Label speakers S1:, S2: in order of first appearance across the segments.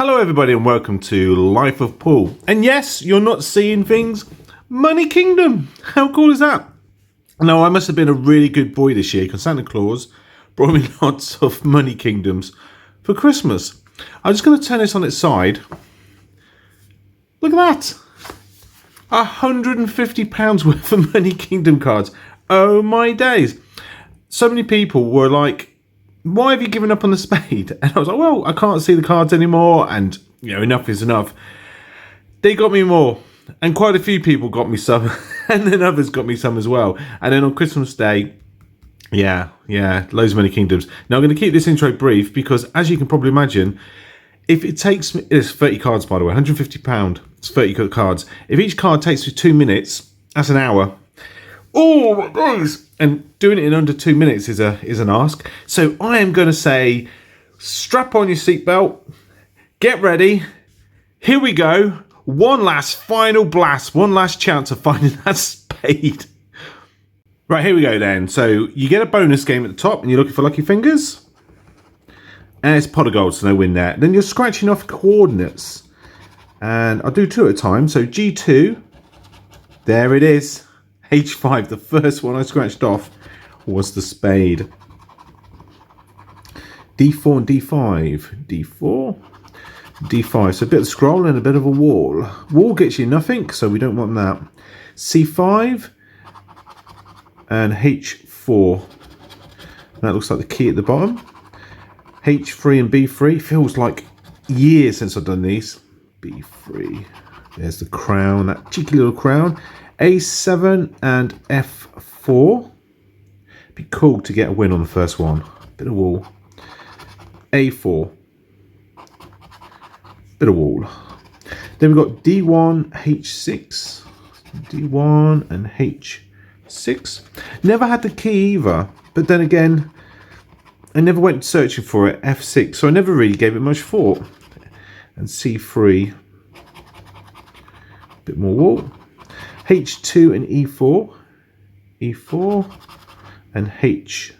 S1: Hello everybody and welcome to Life of Paul. And yes, you're not seeing things. Money Kingdom. How cool is that? Now, I must have been a really good boy this year because Santa Claus brought me lots of Money Kingdoms for Christmas. I'm just going to turn this on its side. Look at that. £150 worth of Money Kingdom cards. Oh my days. So many people were like, why have you given up on the Spade? And I was like, well, I can't see the cards anymore, and enough is enough. They got me more, and quite a few people got me some, and then others got me some as well. And then on Christmas Day, yeah, loads of Money Kingdoms. Now I'm going to keep this intro brief because, as you can probably imagine, if it takes me, it's 30 cards by the way, £150, it's 30 cards. If each card takes me 2 minutes, that's an hour. Oh my days! And doing it in under 2 minutes is an ask. So I am going to say, strap on your seatbelt, get ready. Here we go. One last final blast. One last chance of finding that Spade. Right, here we go then. So you get a bonus game at the top, and you're looking for lucky fingers. And it's a pot of gold, so no win there. Then you're scratching off coordinates, and I'll do 2 at a time. So G2, there it is. H5, the first one I scratched off was the Spade. D4 and D5. D4, D5. So a bit of scroll and a bit of a wall. Wall gets you nothing, so we don't want that. C5 and H4. That looks like the key at the bottom. H3 and B3. Feels like years since I've done these. B3. There's the crown, that cheeky little crown. A7 and F4. Be cool to get a win on the first one. Bit of wall. A4. Bit of wall. Then we've got D1, H6. D1 and H6. Never had the key either. But then again, I never went searching for it. F6. So I never really gave it much thought. And C3. Bit more wall. H2 and E4, E4 and H2.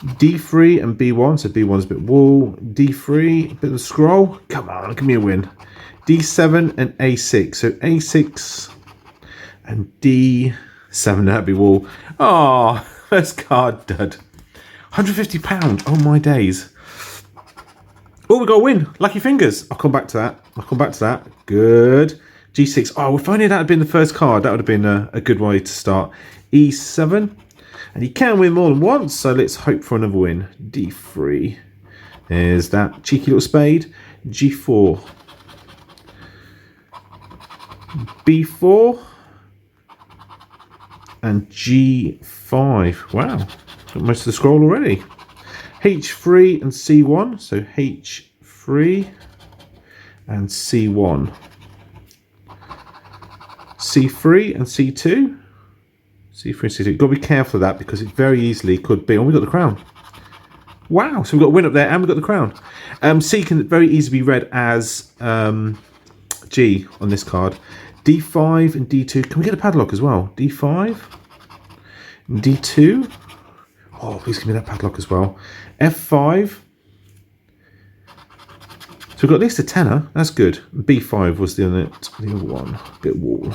S1: D3 and B1, so B1's a bit wall. D3, a bit of scroll. Come on, give me a win. D7 and A6, so A6 and D7, that'd be wall. Oh, first card dud. £150, oh my days. Oh, we got a win. Lucky fingers. I'll come back to that. Good. G6. Oh, if only that had been the first card, that would have been a good way to start. E7. And you can win more than once, so let's hope for another win. D3. There's that cheeky little Spade. G4. B4. And G5. Wow. Got most of the scroll already. H3 and C1, so H3 and C1. C3 and C2. C3 and C2. You've got to be careful of that because it very easily could be. Oh, we got the crown. Wow, so we've got a win up there and we've got the crown. C can very easily be read as G on this card. D5 and D2. Can we get a padlock as well? D5 and D2. Oh, please give me that padlock as well. F5. So we've got at least a tenner. That's good. B5 was the other one. Bit wall.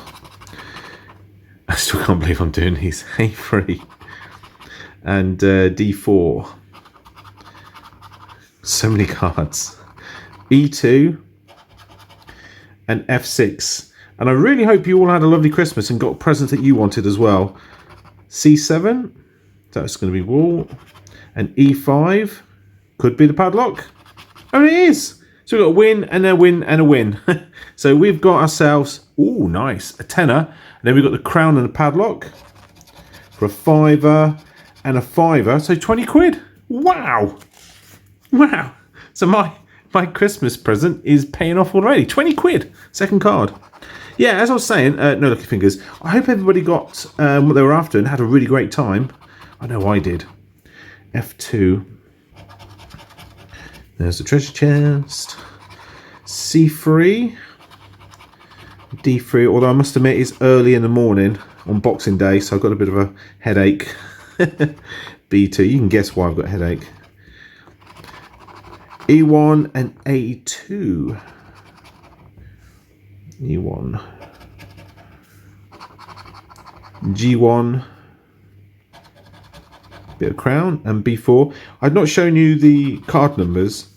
S1: I still can't believe I'm doing these. A3. And D4. So many cards. E2. And F6. And I really hope you all had a lovely Christmas and got a present that you wanted as well. C7. That's going to be wall. And E5 could be the padlock. Oh, it is. So we've got a win and a win and a win. So we've got ourselves, ooh, nice, a tenner. And then we've got the crown and the padlock for a £5 and a £5. So 20 quid. Wow. Wow. So my Christmas present is paying off already. 20 quid. Second card. Yeah, as I was saying, no lucky fingers. I hope everybody got what they were after and had a really great time. I know I did. F2. There's the treasure chest. C3. D3, although I must admit it's early in the morning on Boxing Day, so I've got a bit of a headache. B2. You can guess why I've got a headache. E1 and A2. E1. G1. Bit of crown. And B4. I've not shown you the card numbers,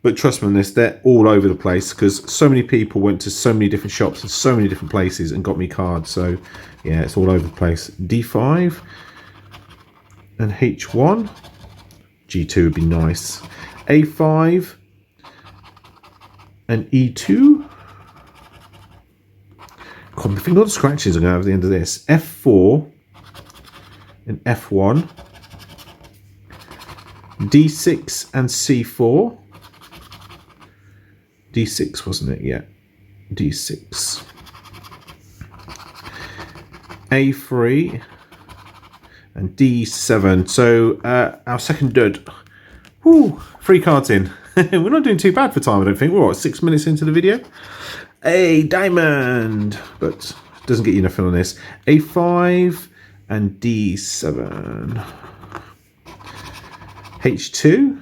S1: but trust me on this, they're all over the place because so many people went to so many different shops and so many different places and got me cards. So yeah, it's all over the place. D5 and H1. G2 would be nice. A5 and E2. God, I think all the scratches are going to have the end of this. F4 and F1. D6 and C4. D6 wasn't it yet? D6. A3 and D7. So our second dud. Woo, 3 cards in. We're not doing too bad for time, I don't think. We're what, 6 minutes into the video? A diamond, but it doesn't get you nothing on this. A5 and D7. H2.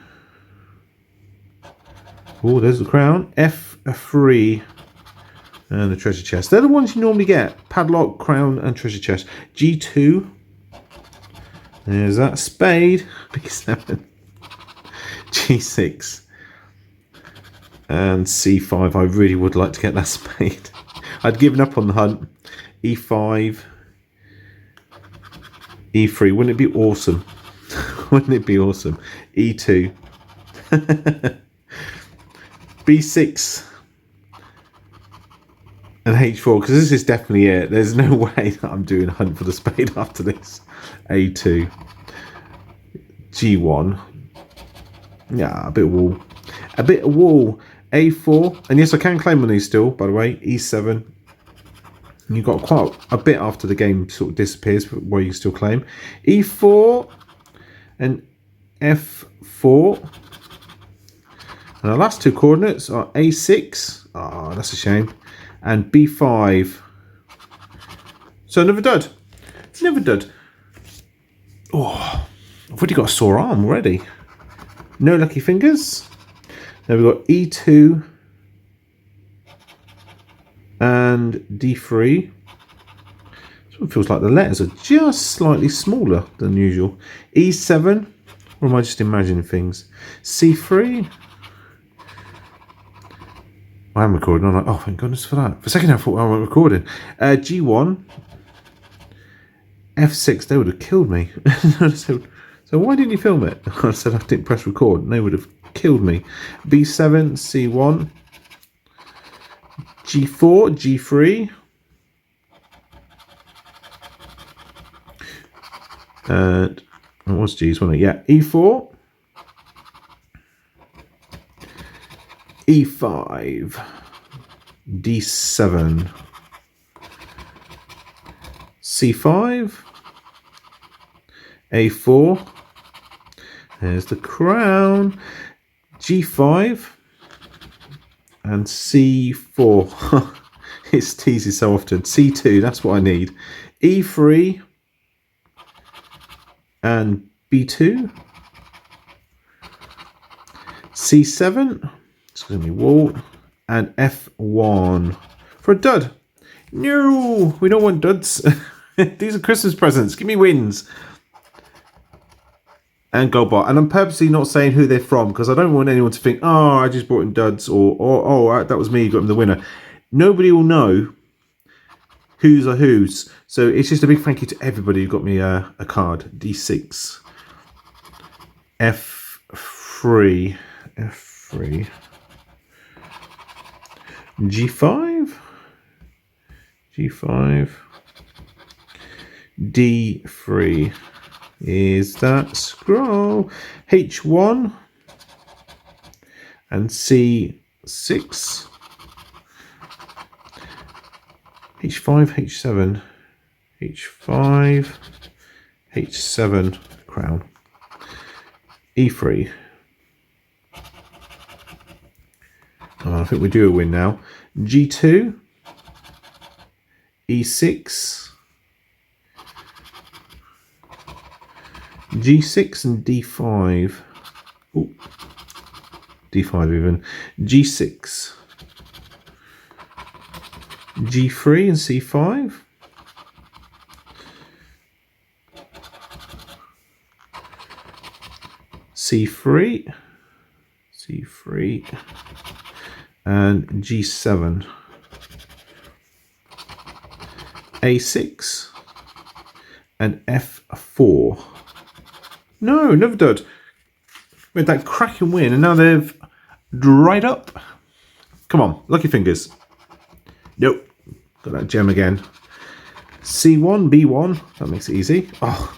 S1: Oh, there's the crown. F3 and the treasure chest. They're the ones you normally get. Padlock, crown and treasure chest. G2. There's that. Spade. B7. G6. And C5. I really would like to get that spade. I'd given up on the hunt. E5. E3. Wouldn't it be awesome? Wouldn't it be awesome? E2. B6 and H4, because this is definitely it. There's no way that I'm doing a hunt for the spade after this. A2. G1. Yeah, a bit of wool. A bit of wool. A4. And yes, I can claim on these still, by the way. E7. And you've got quite a bit after the game sort of disappears where you can still claim. E4 and F4. And our last 2 coordinates are A6. Oh, that's a shame. And B5. So another dud. Another dud. Oh, I've already got a sore arm already. No lucky fingers. Then we've got E2 and D3. This one feels like the letters are just slightly smaller than usual. E7. Or am I just imagining things? C3. I am recording. I'm like, oh, thank goodness for that. For a second, I thought I wasn't recording. G1. F6. They would have killed me. So why didn't you film it? I said I didn't press record and they would have killed me. B7. C1. G4. G3. And what was G's, wasn't it? Yeah. E4. E5, D7, C5, A4, there's the crown, G5, and C4. It's teases so often. C2, that's what I need. E3 and B2, C7. It's going to be wool and F1 for a dud. No, we don't want duds. These are Christmas presents. Give me wins. And Goldbot. And I'm purposely not saying who they're from because I don't want anyone to think, oh, I just brought in duds or oh, that was me, got him the winner. Nobody will know whose are whose. So it's just a big thank you to everybody who got me a card. D6. F3. F3. G5, G5, D3 is that scroll, H1 and C6, H5, H7, H5, H7, crown, E3. Oh, I think we do a win now. G2, E6, G6 and D5. Ooh, D5 even. G6. G3 and C5. C3. C3. And G7. A6. And F4. No, never did. We had that cracking win, and now they've dried up. Come on, lucky fingers. Nope. Got that gem again. C1, B1. That makes it easy. Oh,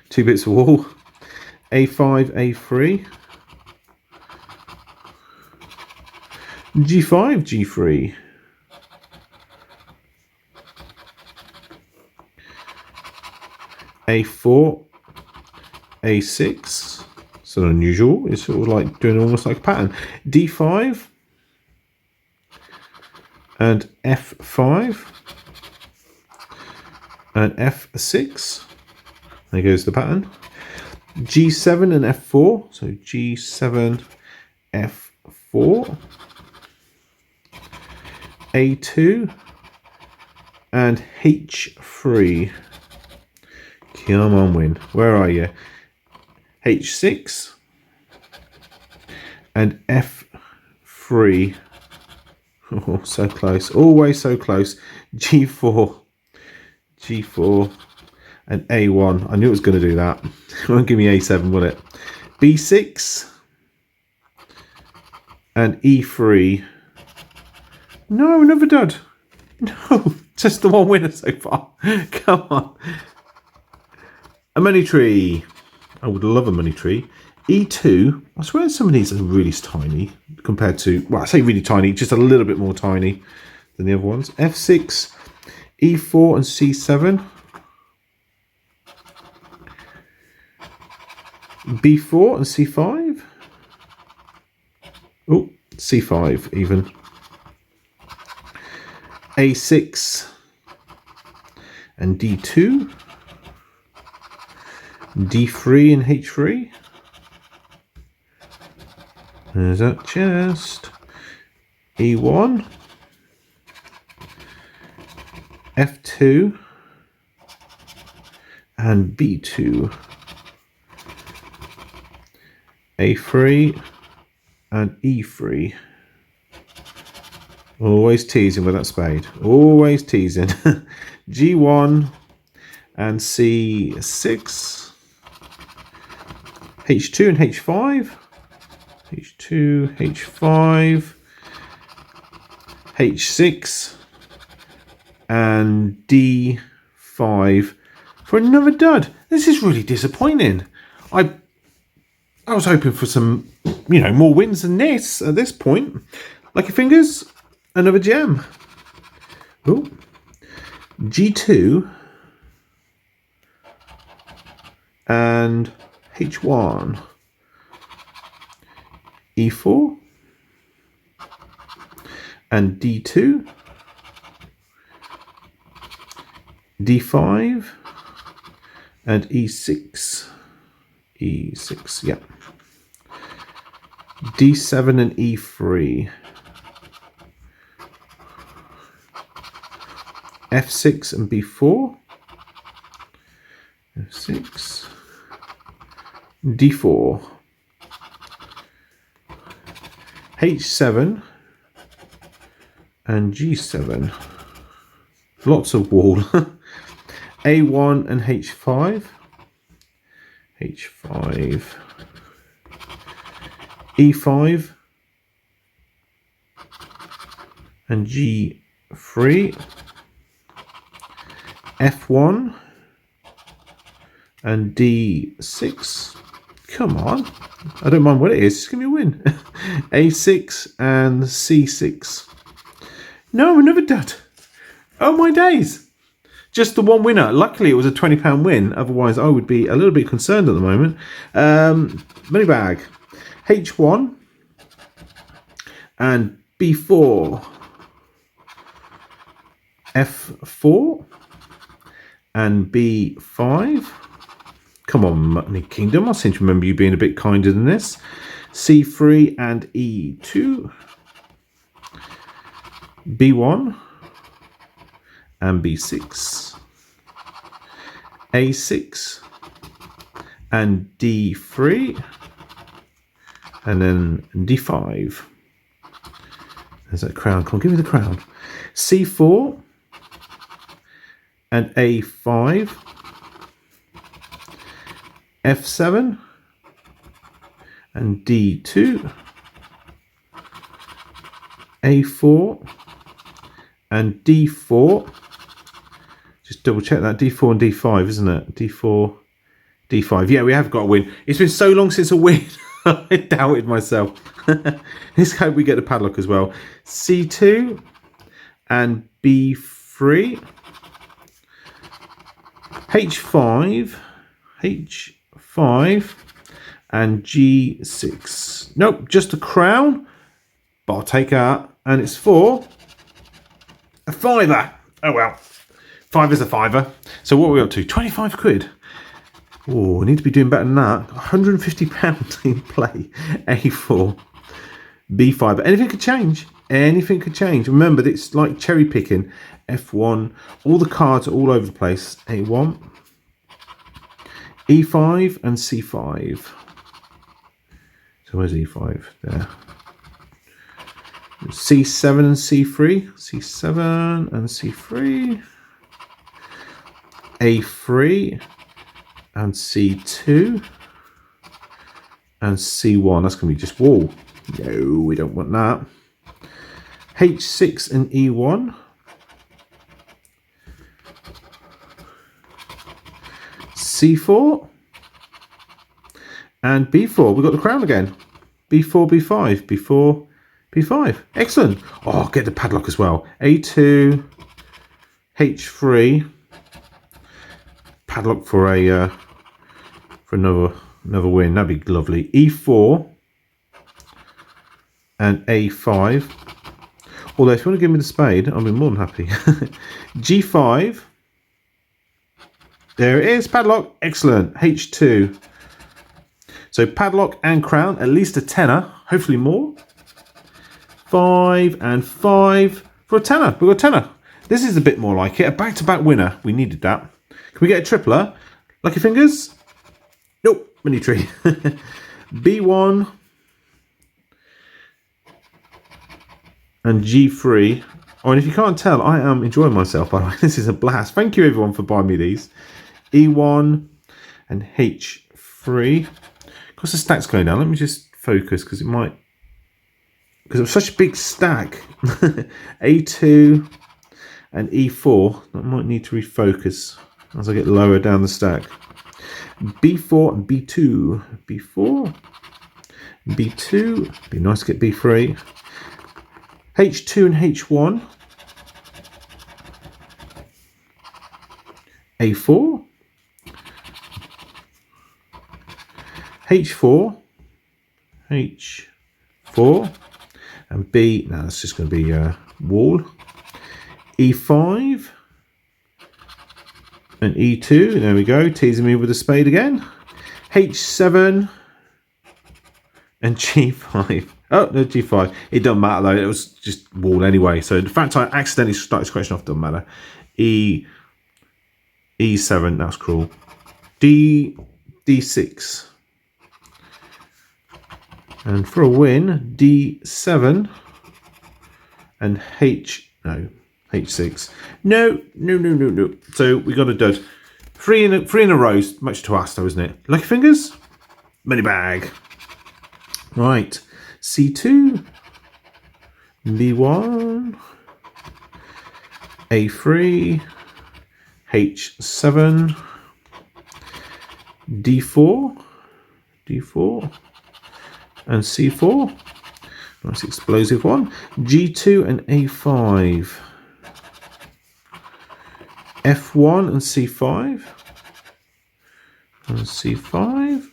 S1: 2 bits of wall. A5, A3. G5, G3. A4, A6. It's not unusual. It's sort of like doing almost like a pattern. D5 and F5 and F6. There goes the pattern. G7 and F4. So G7, F4. A2 and H3. Come on, win. Where are you? H6 and F3. Oh, so close. Always so close. G4. G4 and A1. I knew it was going to do that. It won't give me A7, will it? B6 and E3. No, never did. No, just the one winner so far. Come on. A money tree. I would love a money tree. E2. I swear some of these are really tiny compared to, well, I say really tiny, just a little bit more tiny than the other ones. F6, E4 and C7. B4 and C5. Oh, C5 even. A6 and D2. D3 and H3. There's that chest. E1. F2. And B2. A3 and E3. Always teasing with that spade. Always teasing. G1 and C6. H2 and H5. H2, H5. H6 and D5 for another dud. This is really disappointing. I was hoping for some, more wins than this at this point. Lucky fingers, another gem. Oh, G2 and H1, E4 and D2, D5 and E6, E6, yeah. D7 and E3, F6 and B4, F6, D4, H7 and G7. Lots of wall. A1 and H5, H5, E5 and G3, F1 and D6. Come on. I don't mind what it is. Just give me a win. A6 and C6. No, another dud. Oh my days. Just the one winner. Luckily, it was a £20 win. Otherwise, I would be a little bit concerned at the moment. Money bag. H1 and B4. F4 and B5. Come on, Money Kingdom. I seem to remember you being a bit kinder than this. C3 and E2. B1 and B6. A6 and D3. And then D5. There's that crown. Come on, give me the crown. C4 and A5. F7 and D2. A4 and D4. Just double check that. D4 and D5, isn't it? D4, D5. Yeah, we have got a win. It's been so long since a win. I doubted myself. Let's hope we get the padlock as well. C2 and B3. H5. H5 and G6. Nope, just a crown. But I'll take that. And it's for a fiver. Oh well. Fiver's a fiver. So what are we up to? 25 quid. Oh, I need to be doing better than that. £150 in play. A4. B5. But anything could change. Anything could change. Remember, it's like cherry picking. F1. All the cards are all over the place. A1. E5 and C5. So where's E5? There. C7 and C3. C7 and C3. A3 and C2. And C1. That's going to be just wall. No, we don't want that. H6 and E1. C4 and B4. We've got the crown again. B4, B5, B4, B5. Excellent. Oh, get the padlock as well. A2, H3. Padlock for a for another win. That'd be lovely. E4 and A5. Although if you want to give me the spade, I'll be more than happy. G5. There it is, padlock. Excellent. H2. So padlock and crown, at least a tenner, hopefully more. 5 and 5 for a tenner. We've got a tenner. This is a bit more like it. A back-to-back winner. We needed that. Can we get a tripler? Lucky fingers? Nope. Mini tree. B1 and G3. Oh, and if you can't tell, I am enjoying myself, by the way. This is a blast. Thank you, everyone, for buying me these. E1 and H3. Of course, the stack's going down. Let me just focus because it might... Because it was such a big stack. A2 and E4. I might need to refocus as I get lower down the stack. B4 and B2. B4. B2. Be nice to get B3. H2 and H1. A4. H4. H4. And B. Now that's just going to be wall. E5. And E2. There we go. Teasing me with a spade again. H7. And G5. Oh, no, G5. It doesn't matter though. It was just wall anyway. So the fact I accidentally started scratching off doesn't matter. E7. That's cruel. D6. And for a win, D7 and H6. No. So we got a dud. Three in a row. Much to ask though, isn't it? Lucky fingers. Money bag. Right. C2. B1. A3. H7. D4. And C4. Nice explosive one. G2 and A5. F1 and C5. And C5.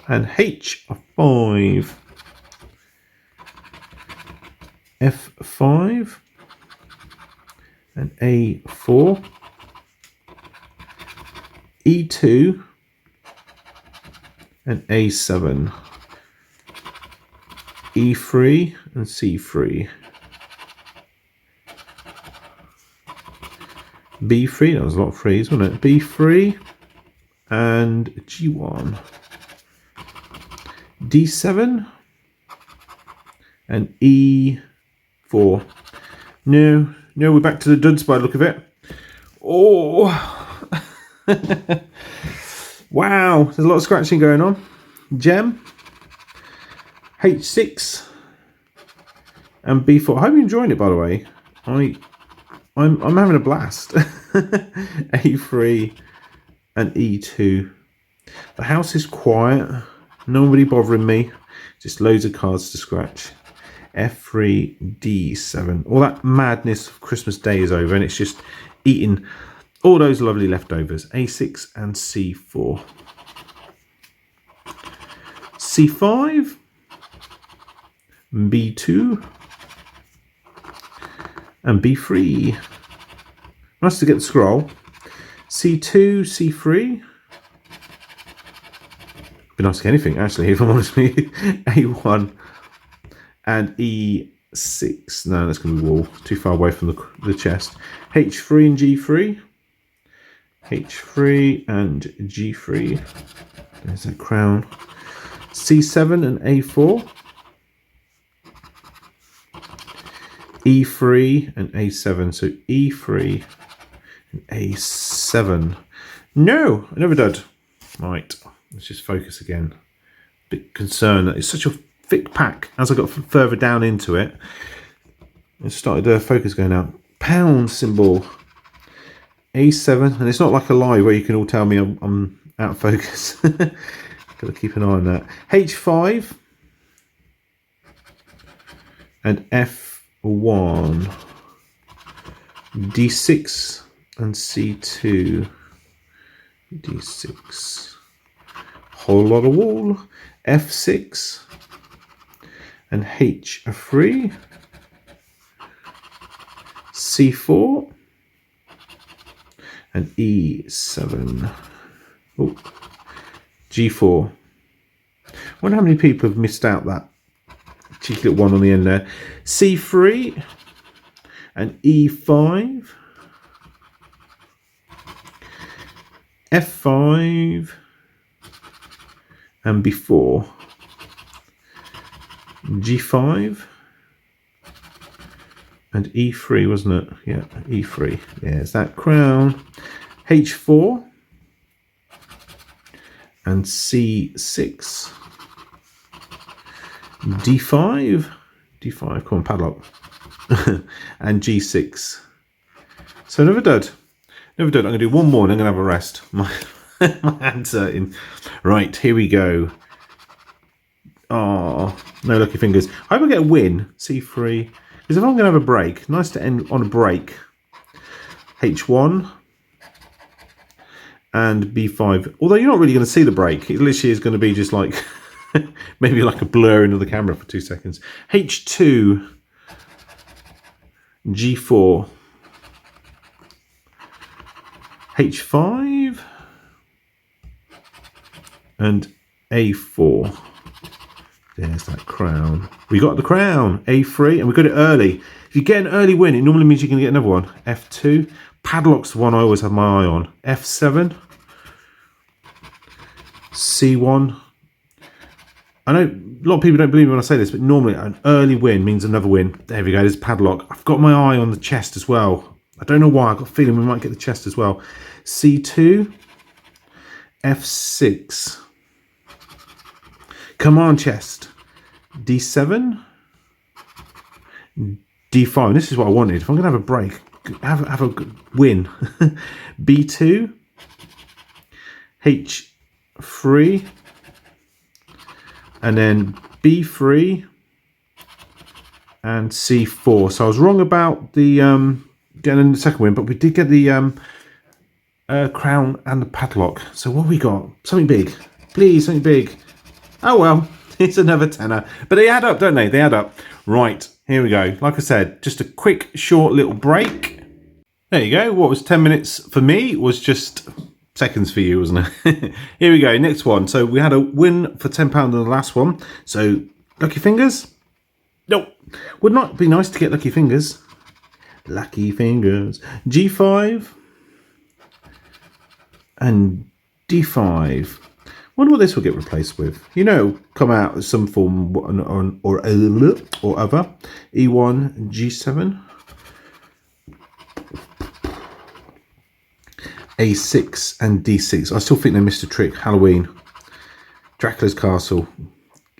S1: And H5. F5. And A4. E2. and A7. E3 and C3. B3, that was a lot of threes, wasn't it? B3 and G1. D7 and E4. No, we're back to the duds by the look of it. Oh, wow, there's a lot of scratching going on. Gem, H6 and B4. I hope you're enjoying it, by the way. I'm having a blast. A3 and E2. The house is quiet. Nobody bothering me. Just loads of cards to scratch. F3, D7. All that madness of Christmas Day is over, and it's just eating all those lovely leftovers. A6 and C4. C5. B2. And B3. Nice to get the scroll. C2, C3. Be nice to get anything, actually, if I'm honest with you. A1 and E6. No, that's going to be wall. Too far away from the chest. H3 and G3. H3 and G3. There's that crown. C7 and A4. E3 and A7. So E3 and A7. No, I never did. Right, let's just focus again. Bit concerned that it's such a thick pack. As I got further down into it, it started the focus going out. Pound symbol. A7, and it's not like a live where you can all tell me I'm out of focus. Got to keep an eye on that. H5 and F1, D6 and C2, D6, whole lot of wall, F6 and H3, C4 and E7. Oh, G4. I wonder how many people have missed out that cheeky little one on the end there. C3 and E5. F5 and B4. G5 and E3, wasn't it? Yeah, E3. There's that crown. H4 and C6. D5. D5, come on, padlock. And G6. So never dud. Never dud. I'm going to do one more and I'm going to have a rest. My hand's hurting. Right, here we go. Oh, no lucky fingers. I hope I get a win. C3. Because if I'm going to have a break, nice to end on a break. H1 and B5. Although you're not really going to see the break. It literally is going to be just like, maybe like a blur into the camera for 2 seconds. H2, G4, H5, and A4. There's that crown. We got the crown, A3, and we got it early. If you get an early win, it normally means you can get another one. F2, padlock's the one I always have my eye on. F7, C1. I know a lot of people don't believe me when I say this, but normally an early win means another win. There we go, there's padlock. I've got my eye on the chest as well. I don't know why, I've got a feeling we might get the chest as well. C2, F6. Come on, chest. D7, D5. This is what I wanted. If I'm going to have a break, have a good win. B2, H3, and then B3 and C4. So I was wrong about the getting the second win, but we did get the crown and the padlock. So what have we got? Something big. Please, something big. Oh well, it's another tenner. But they add up, don't they? They add up. Right, here we go. Like I said, just a quick, short little break. There you go. What was 10 minutes for me was just seconds for you, wasn't it? Here we go, next one. So we had a win for £10 on the last one. So lucky fingers? Nope. Would not be nice to get lucky fingers. Lucky fingers. G5 and D5. Wonder what this will get replaced with. You know, come out as some form or other. E1, G7. A6 and D6. I still think they missed a trick. Halloween. Dracula's Castle.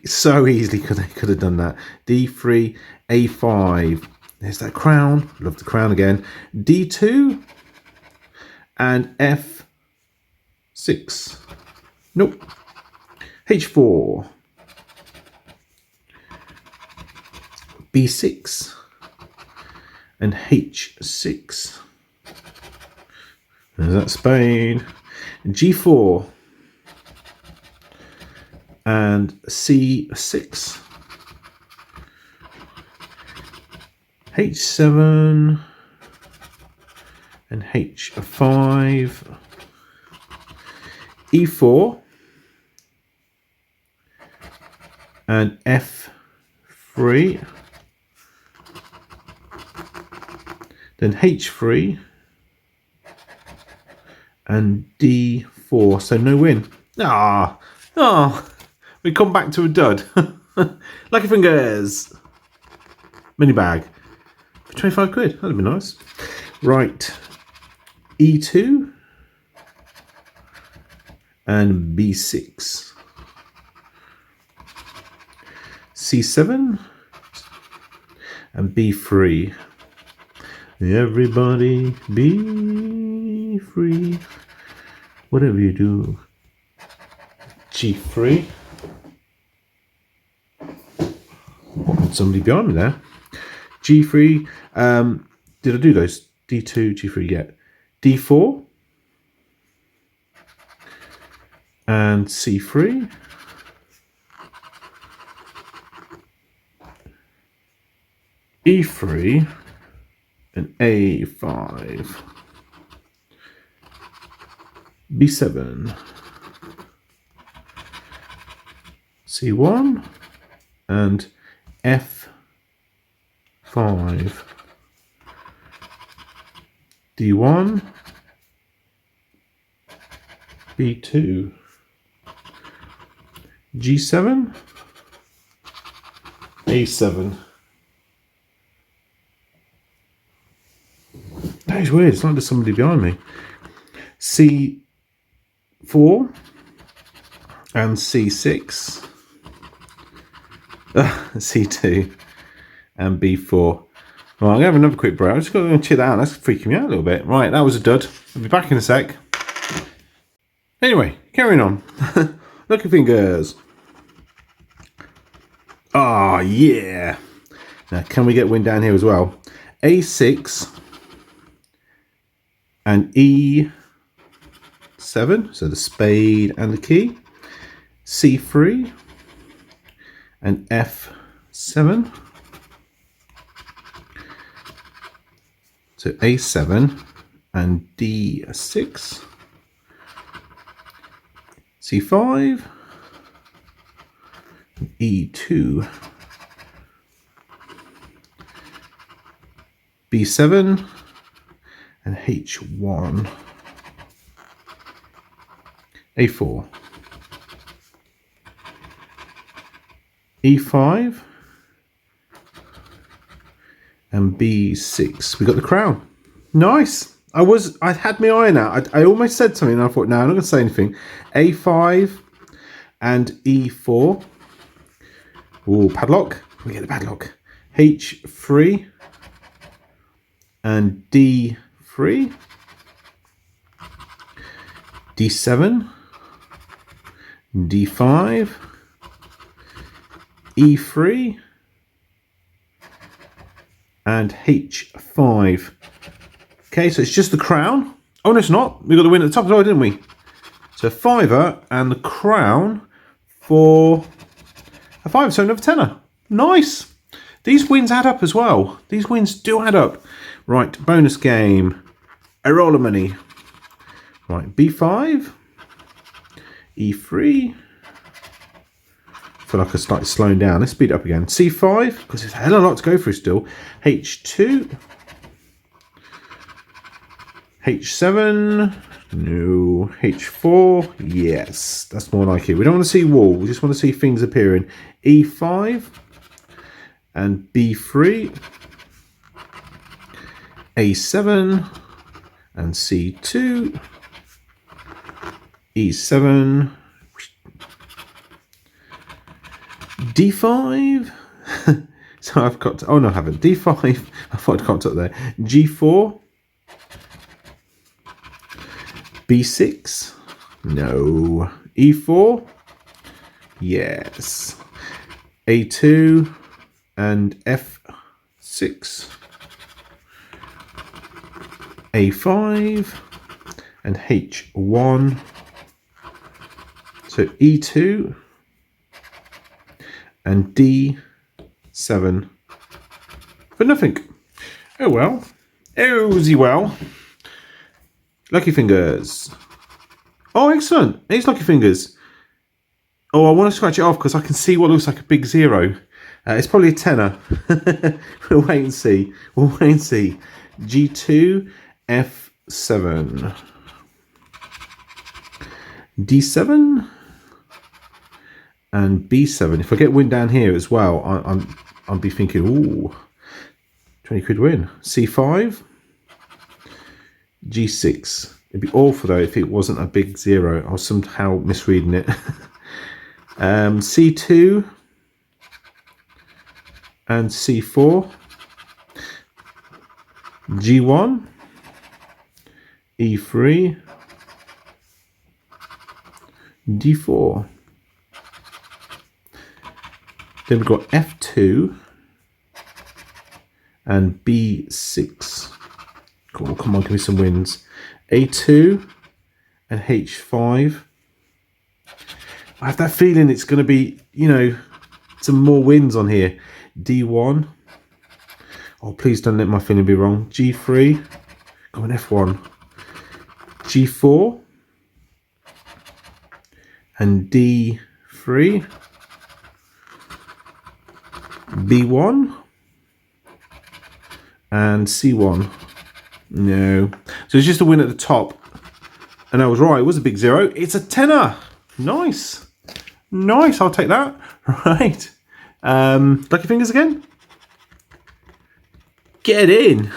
S1: So easily they could have done that. D3, A5. There's that crown. Love the crown again. D2 and F6. Nope. H4. B6 and H6. There's that spade. G4 and C6. H7 and H5. E4 and F3. Then H3 and D4. So no win. We come back to a dud. Lucky fingers. Mini bag. For 25 quid. That'd be nice. Right. E2 and B6. C7 and B3. Everybody be free. Whatever you do. G3. Somebody behind me there. G3. Did I do those? D2, G3 yet? D4 and C3. E3 and A5. B7. C1 and F5. D1. B2. G7. A7. That is weird. It's like there's somebody behind me. C4 and C6. C2 and B4. Right, I'm going to have another quick break. I'm just going to chill out. That's freaking me out a little bit. Right, that was a dud. I'll be back in a sec. Anyway, carrying on. Lucky fingers. Ah, yeah. Now, can we get win down here as well? A6 and E7. So the spade and the key. C3 and F7. So A7 and D6. C5. E2. B7 and H1. A4. E5 and B6. We got the crown. Nice. I had my eye out. I almost said something and I thought, no, I'm not going to say anything. A5 and E4. Oh, padlock. We get the padlock. H3 and D3. D7. D5. E3 and H5. Okay, so it's just the crown. Oh, no, it's not. We got the win at the top as well, didn't we? So a fiver and the crown for a five, so another tenner. Nice. These wins add up as well. These wins do add up. Right, bonus game. A roll of money. Right, B5, E3. I feel like I started slowing down. Let's speed it up again. C5, because there's a hell of a lot to go through still. H2. H7. No. H4. Yes, that's more like it. We don't want to see wall. We just want to see things appearing. E5 and B3. A7 and C2. E7. D5. So I've got to, oh no, I haven't. D5. I thought I'd got up there. G4. B6. No. E4. Yes. A2 and F6. A5 and H1. So E2 and D7 for nothing. Oh well. Oh, well. Lucky fingers. Oh, excellent. It's lucky fingers. Oh, I want to scratch it off because I can see what looks like a big zero. It's probably a tenner. We'll wait and see. We'll wait and see. G2, F7. D7 and B7. If I get win down here as well, I'll be thinking, ooh, 20 quid win. C5, G6. It'd be awful though if it wasn't a big zero. I was somehow misreading it. C2 and C4. G1, E3, D4. Then we've got F2 and B6. Cool, come on, give me some wins. A2 and H5. I have that feeling it's going to be, you know, some more wins on here. D1. Oh, please don't let my feeling be wrong. G3. Go on, F1. G4. And D3. B1. And C1. No. So it's just a win at the top. And I was right, it was a big zero. It's a tenner. Nice. Nice, I'll take that. Right. Lucky fingers again. Get in.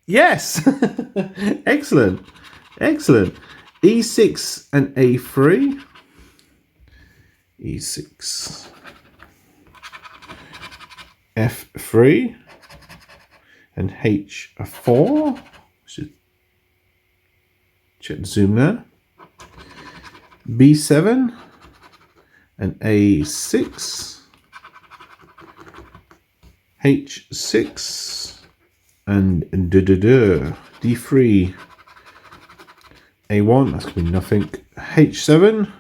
S1: Yes. Excellent. Excellent. E6 and A3. E6. F3 and H4. Should check the zoom there. B7 and A6. H6 and D3. A1, that's going to be nothing. H7.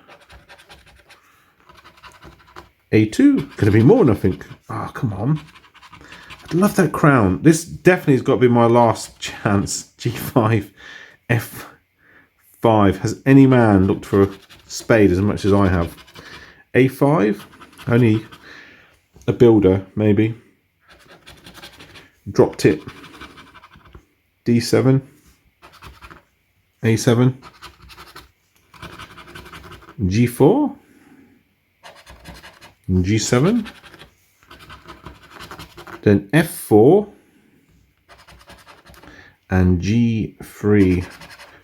S1: A2, going to be more nothing. Oh, come on. I'd love that crown. This definitely has got to be my last chance. G5, F5. Has any man looked for a spade as much as I have? A5, only a builder, maybe. Dropped it. D7. A7. G4. G7. Then F4. And G3.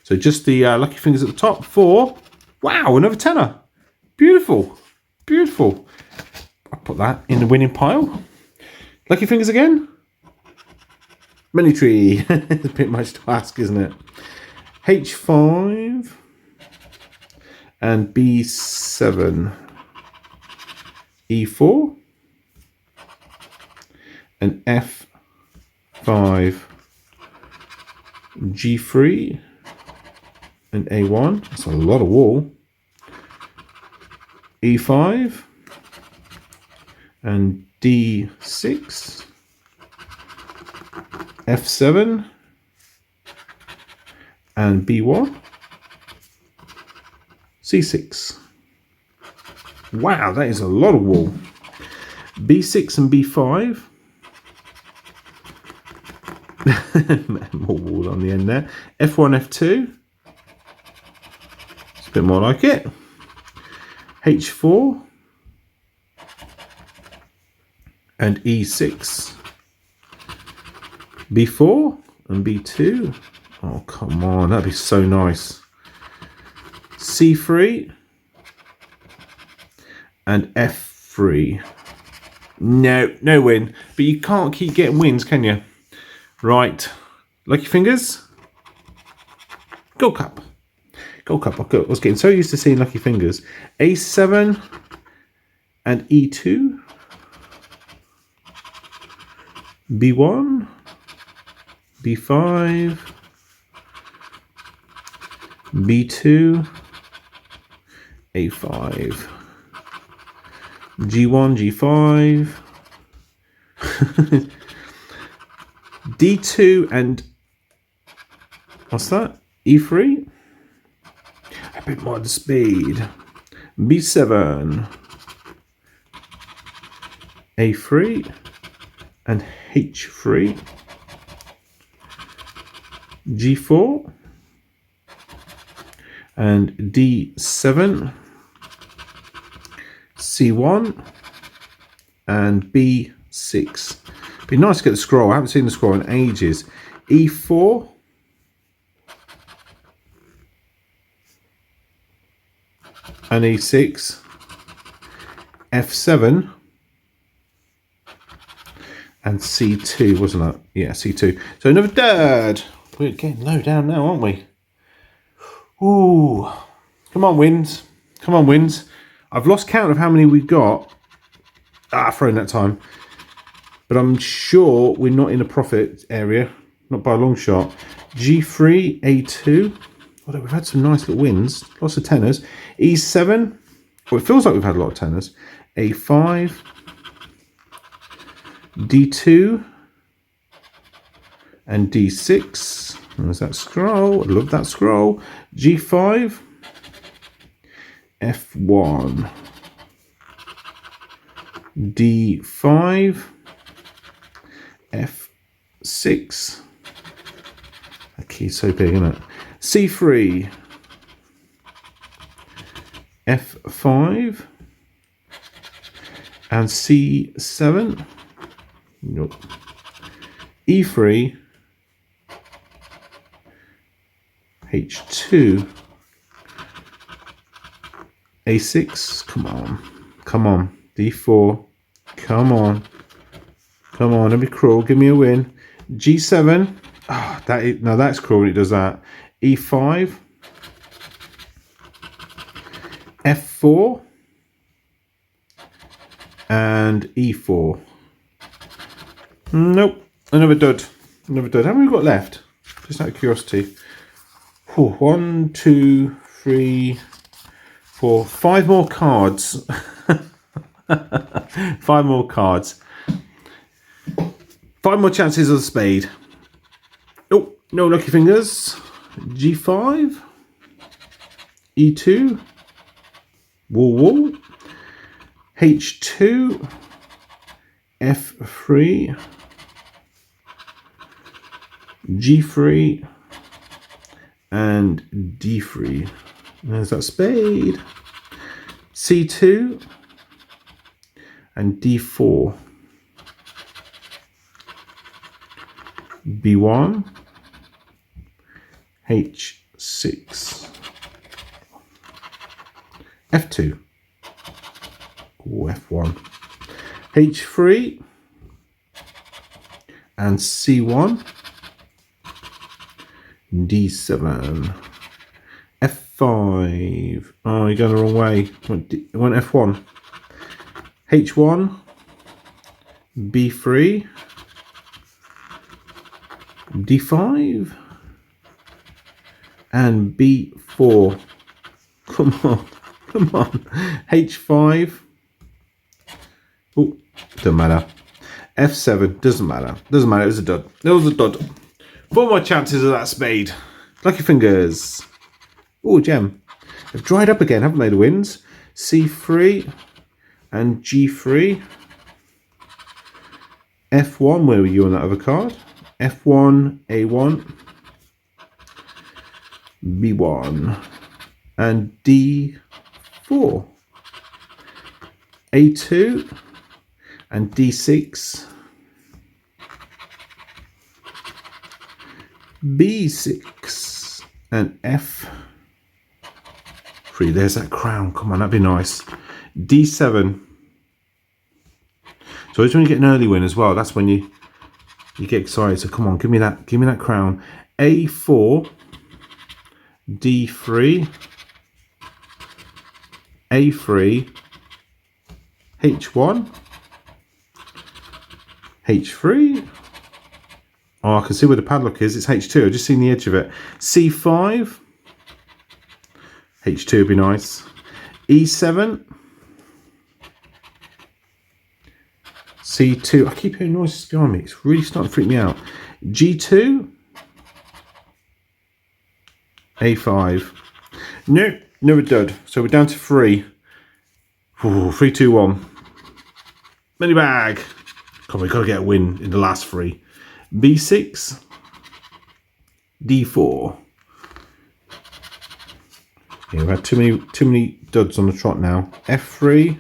S1: So just the lucky fingers at the top. 4. Wow, another tenner. Beautiful. Beautiful. I'll put that in the winning pile. Lucky fingers again. Money tree. It's a bit much to ask, isn't it? H5 and B7. E4 and F5. G3 and A1. That's a lot of wall. E5 and D6. F7 and B1, C6. Wow, that is a lot of wool. B6 and B5. More wool on the end there. F1, F2. It's a bit more like it. H4 and E6. B4 and B2. Oh, come on, that'd be so nice. C3 and F3. No win. But you can't keep getting wins, can you? Right. Lucky fingers. Gold cup. Gold cup. I was getting so used to seeing lucky fingers. A7 and E2. B1. B5. B2. A5. G1, G5. D2 and what's that? E3. A bit more of the spade. B7. A3 and H3. G4 and D7. C1 and B6. Be nice to get the scroll. I haven't seen the scroll in ages. E4 and E6. F7 and C2, wasn't it? Yeah, C2. So another dud. We're getting low down now, aren't we? Ooh. Come on, wins. Come on, wins. I've lost count of how many we've got. Throwing that time. But I'm sure we're not in a profit area. Not by a long shot. G3, A2. Although we've had some nice little wins. Lots of tenors. E7. Well, it feels like we've had a lot of tenors. A5. D2. And D6. There's that scroll. I love that scroll. G5. F1. D5. F6. That key's so big, isn't it? C3. F5. And C7. Nope. E3. H2. A6. Come on. Come on. D4. Come on. Come on. Don't be cruel. Give me a win. G7. Oh, now that's cruel when it does that. E5. F4. And E4. Nope. Another dud. Another dud. How many have we got left? Just out of curiosity. 1, 2, 3, 4, 5 more cards. 5 more cards. 5 more chances of the spade. Oh, no lucky fingers. G5. E2. Wool. H2. F3. G3. And D3. There's that spade. C2 and D4. B1. H6. F2. Ooh, F1. H3 and C1. D7. F5. Oh, you're going the wrong way. It went F1. H1. B3. D5. And B4. Come on. Come on. H5. Oh, doesn't matter. F7. Doesn't matter. Doesn't matter. It was a dud. It was a dud. 4 more chances of that spade. Lucky fingers. Oh, gem. They've dried up again, haven't they, the wins? C3 and G3. F1, where were you on that other card? F1, A1, B1, and D4. A2 and D6. B6 and F3. There's that crown. Come on, that'd be nice. D7. So it's when you get an early win as well. That's when you get excited. So come on, give me that crown. A4, D3, A3, H1, H3. Oh, I can see where the padlock is. It's H2. I've just seen the edge of it. C5. H2 would be nice. E7. C2. I keep hearing noises behind me. It's really starting to freak me out. G2. A5. No, never dud. So we're down to 3. Ooh, 3, 2, 1. Money bag. Come on, we've got to get a win in the last 3. B6, D4. Yeah, we've had too many duds on the trot now. F3,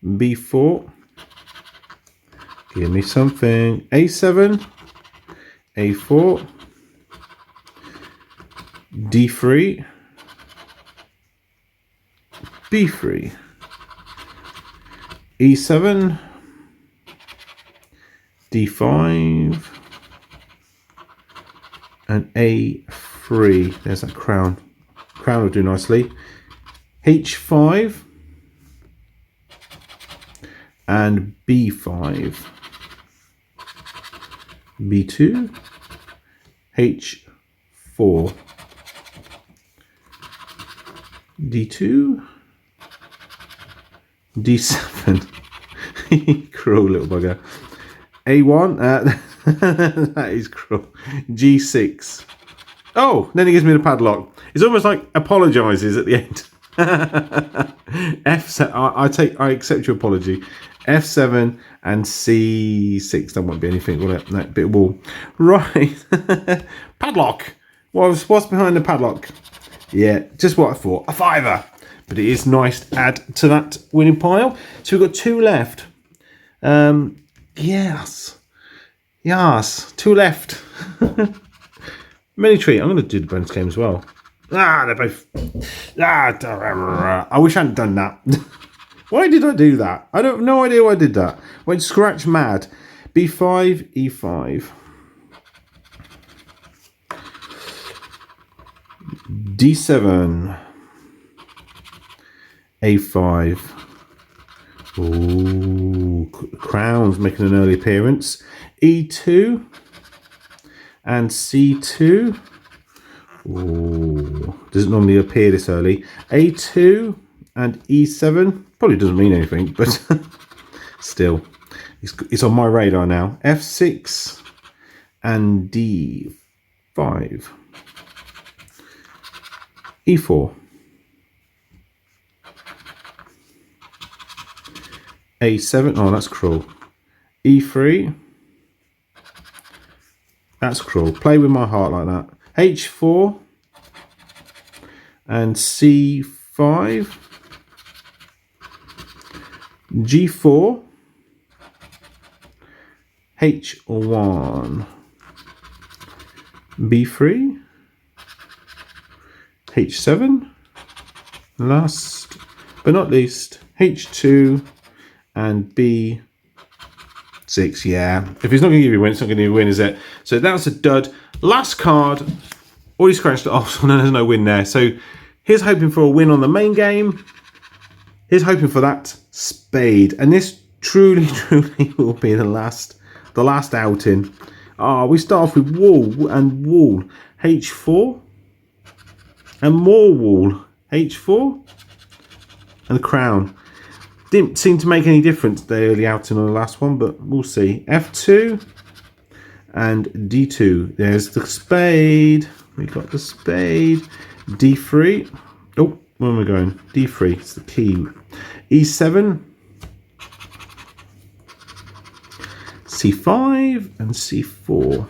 S1: B4. Give me something. A7, A4, D3, B3, E7, D5. And A3. There's that crown. Crown will do nicely. H5 and B5. B2. H4. D2. D7. Cruel little bugger. A1. That is cruel. G6. Oh, then he gives me the padlock. It's almost like apologises at the end. F7. I accept your apology. F7 and C6. That won't be anything, will it? That bit of wall. Right. Padlock. What's behind the padlock? Yeah, just what I thought. A fiver. But it is nice to add to that winning pile. So we've got 2 left. Yes. Yes, 2 left. Mini treat. I'm going to do the bonus game as well. They're both. I wish I hadn't done that. Why did I do that? I have no idea why I did that. Went scratch mad. B5, E5. D7. A5. Ooh, crowns making an early appearance. E2 and C2. Ooh, doesn't normally appear this early. A2 and E7. Probably doesn't mean anything, but still, it's on my radar now. F6 and D5. E4. A7. Oh, that's cruel. E3. That's cruel. Play with my heart like that. H4 and C5. G4. H1. B3. H7. Last but not least, H2 and B6. Yeah, if he's not going to give you a win, it's not going to give you a win, is it? So that's a dud. Last card, already scratched it off, so there's no win there. So here's hoping for a win on the main game. Here's hoping for that spade, and this truly will be the last outing. We start off with wall and wall. H4 and more wall. H4 and the crown. Didn't seem to make any difference the early outing on the last one, but we'll see. F2 and D2. There's the spade. We got the spade. D3. Oh, where am I going? D3. It's the key. E7. C5 and C4.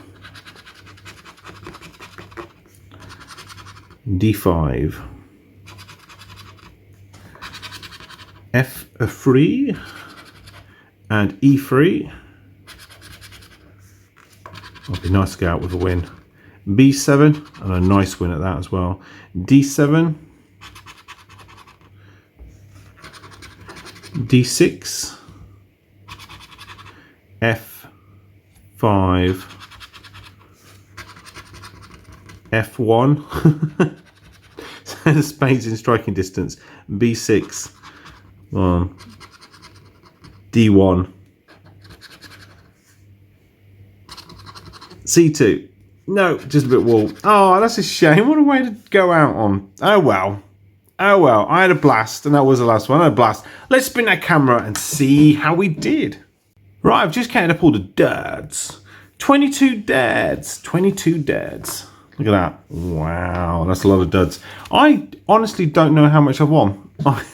S1: D5. F3 and E3. It'd be nice to go out with a win. B7 and a nice win at that as well. D7. D6. F5. F1. So the spade's in striking distance. B6. D1. C2. No, just a bit wall. Oh, that's a shame. What a way to go out on. Oh well. Oh well. I had a blast, and that was the last one. I had a blast. Let's spin that camera and see how we did. Right, I've just counted up all the dads. 22 dads. 22 dads. Look at that. Wow, that's a lot of duds. I honestly don't know how much I've won. I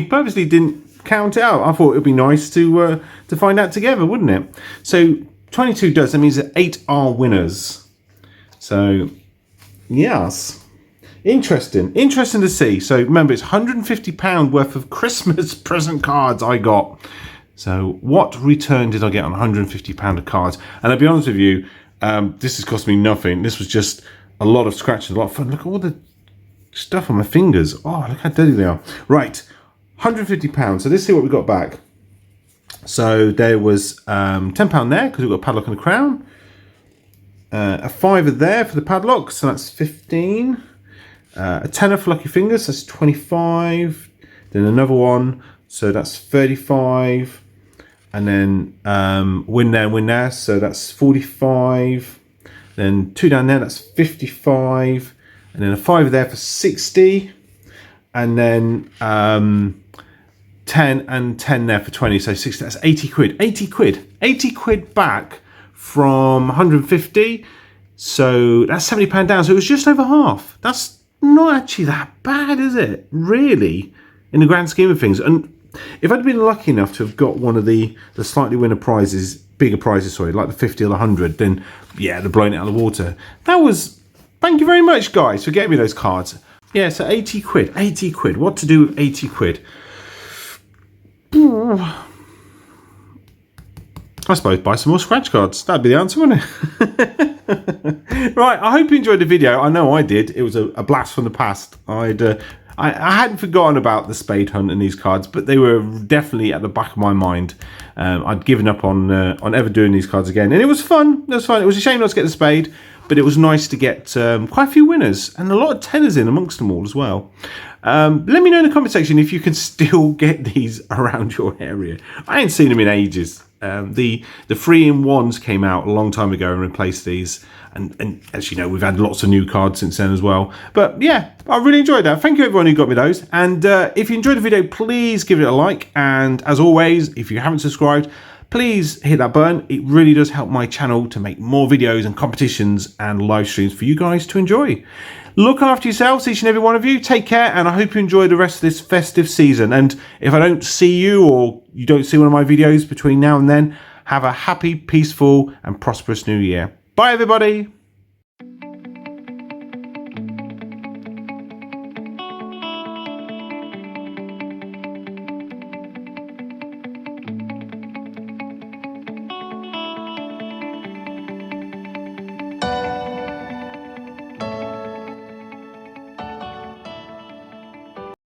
S1: purposely didn't count it out. I thought it would be nice to find out together, wouldn't it? So 22 does. That means that 8 are winners. So yes, interesting to see. So remember, it's £150 worth of Christmas present cards I got. So what return did I get on £150 of cards? And I'll be honest with you, this has cost me nothing. This was just a lot of scratches, a lot of fun. Look at all the stuff on my fingers. Oh, look how dirty they are. Right, £150. So let's see what we got back. So there was £10 there because we've got a padlock and a crown. A £5 there for the padlock, so that's 15. A tenner for lucky fingers, that's 25. Then another one, so that's 35. And then win there and win there, so that's 45. Then 2 down there, that's 55. And then a £5 there for 60. And then 10 and 10 there for 20, so 60. That's 80 quid. 80 quid. 80 quid back from 150. So that's £70 down. So it was just over half. That's not actually that bad, is it? Really, in the grand scheme of things. And if I'd been lucky enough to have got one of the slightly bigger prizes, like the 50 or the 100, then yeah, they're blowing it out of the water. That was, thank you very much, guys, for getting me those cards. Yeah, so 80 quid. 80 quid. What to do with 80 quid? I suppose buy some more scratch cards. That'd be the answer, wouldn't it? Right, I hope you enjoyed the video. I know I did. It was a blast from the past. I hadn't forgotten about the spade hunt and these cards, but they were definitely at the back of my mind. I'd given up on ever doing these cards again, and it was fun. It was fun. It was a shame not to get the spade, but it was nice to get quite a few winners and a lot of tenors in amongst them all as well. Let me know in the comment section if you can still get these around your area. I ain't seen them in ages. The 3-in-1s came out a long time ago and replaced these. And as you know, we've had lots of new cards since then as well. But yeah, I really enjoyed that. Thank you everyone who got me those. And if you enjoyed the video, please give it a like. And as always, if you haven't subscribed, please hit that button. It really does help my channel to make more videos and competitions and live streams for you guys to enjoy. Look after yourselves, each and every one of you. Take care, and I hope you enjoy the rest of this festive season. And if I don't see you, or you don't see one of my videos between now and then, have a happy, peaceful, and prosperous new year. Bye, everybody.